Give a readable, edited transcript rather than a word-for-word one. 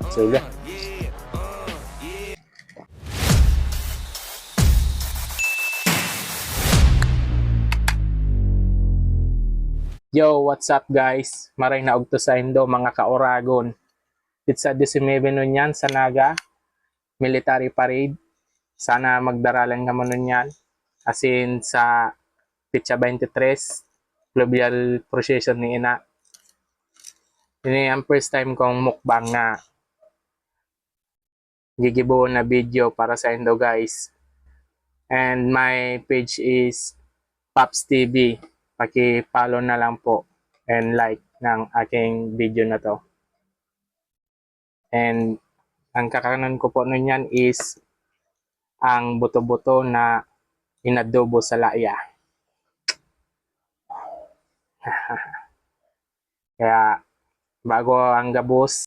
Sige. Yo, what's up guys? Maray na og to sa Indo mga kaoragon. It's sa 19 nun yan sa Naga Military Parade. Sana magdaralan ka mo nun yan. As in sa Pitsa 23, Fluvial Procession ni Ina. Ini ang first time kong mukbang na gigibo na video para sa Indo guys. And my page is Pops TV. Paki-follow na lang po and like ng aking video na to. And ang kakanan ko po nun yan is ang buto-buto na inadobo sa laya. Kaya bago ang gabos,